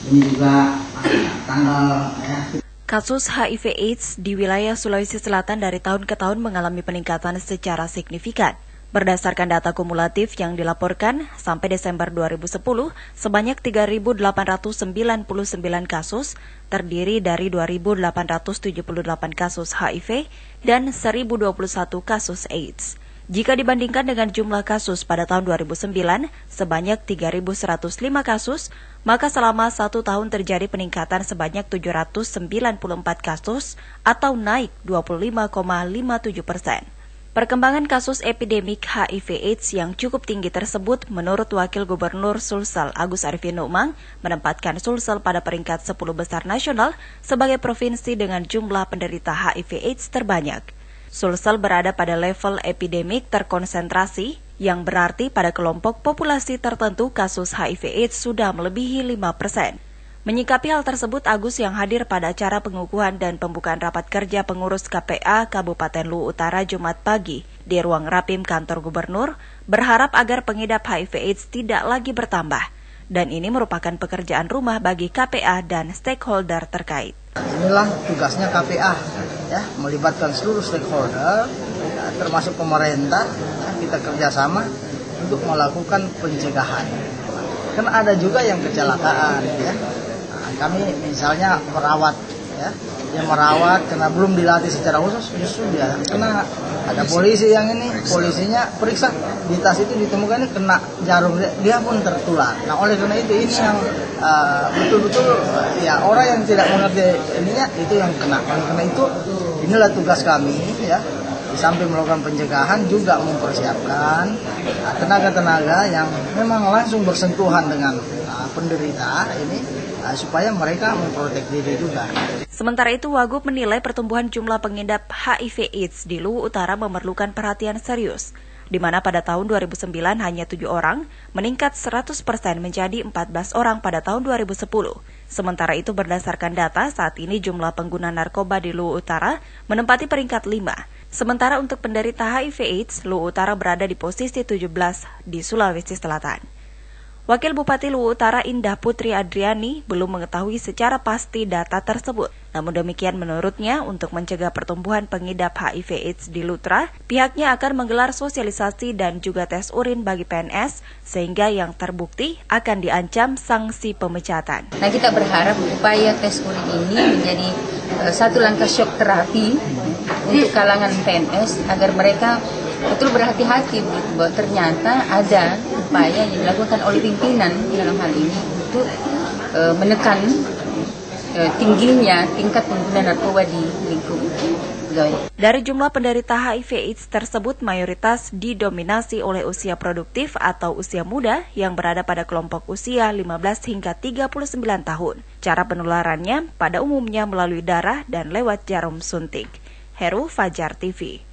Ini juga tanggal ya. Kasus HIV/AIDS di wilayah Sulawesi Selatan dari tahun ke tahun mengalami peningkatan secara signifikan. Berdasarkan data kumulatif yang dilaporkan, sampai Desember 2010, sebanyak 3.899 kasus, terdiri dari 2.878 kasus HIV dan 1.021 kasus AIDS. Jika dibandingkan dengan jumlah kasus pada tahun 2009, sebanyak 3.105 kasus, maka selama 1 tahun terjadi peningkatan sebanyak 794 kasus atau naik 25,57%. Perkembangan kasus epidemik HIV/AIDS yang cukup tinggi tersebut menurut Wakil Gubernur Sulsel Agus Arifin Nukmang menempatkan Sulsel pada peringkat 10 besar nasional sebagai provinsi dengan jumlah penderita HIV/AIDS terbanyak. Sulsel berada pada level epidemik terkonsentrasi, yang berarti pada kelompok populasi tertentu kasus HIV/AIDS sudah melebihi 5%. Menyikapi hal tersebut, Agus yang hadir pada acara pengukuhan dan pembukaan rapat kerja pengurus KPA Kabupaten Luwu Utara Jumat pagi di ruang Rapim Kantor Gubernur, berharap agar pengidap HIV/AIDS tidak lagi bertambah. Dan ini merupakan pekerjaan rumah bagi KPA dan stakeholder terkait. Inilah tugasnya KPA, ya, melibatkan seluruh stakeholder, ya, termasuk pemerintah, ya, kita kerjasama untuk melakukan pencegahan. Kan ada juga yang kecelakaan, ya. Nah, kami misalnya merawat, ya, yang merawat karena belum dilatih secara khusus, justru dia kena. Ada polisi yang ini, polisinya periksa di tas itu ditemukan ini kena jarum, dia pun tertular. Nah, oleh karena itu ini yang betul-betul ya orang yang tidak mengerti ininya itu yang kena. Oleh karena itu inilah tugas kami, ya, di samping melakukan pencegahan juga mempersiapkan tenaga-tenaga yang memang langsung bersentuhan dengan penderita ini supaya mereka memprotek diri juga. Sementara itu, Wagub menilai pertumbuhan jumlah pengidap HIV/AIDS di Luwu Utara memerlukan perhatian serius, di mana pada tahun 2009 hanya 7 orang, meningkat 100% menjadi 14 orang pada tahun 2010. Sementara itu, berdasarkan data, saat ini jumlah pengguna narkoba di Luwu Utara menempati peringkat 5. Sementara untuk penderita HIV/AIDS, Luwu Utara berada di posisi 17 di Sulawesi Selatan. Wakil Bupati Luwu Utara Indah Putri Adriani belum mengetahui secara pasti data tersebut. Namun demikian menurutnya, untuk mencegah pertumbuhan pengidap HIV/AIDS di Lutra, pihaknya akan menggelar sosialisasi dan juga tes urin bagi PNS, sehingga yang terbukti akan diancam sanksi pemecatan. Nah, kita berharap upaya tes urin ini menjadi satu langkah shock terapi untuk kalangan PNS agar mereka betul berhati-hati bahwa ternyata ada upaya yang dilakukan oleh pimpinan dalam hal ini untuk menekan tingginya tingkat pengguna narkoba di lingkup pegawai. Dari jumlah penderita HIV/AIDS tersebut mayoritas didominasi oleh usia produktif atau usia muda yang berada pada kelompok usia 15 hingga 39 tahun. Cara penularannya pada umumnya melalui darah dan lewat jarum suntik. Heru, Fajar TV.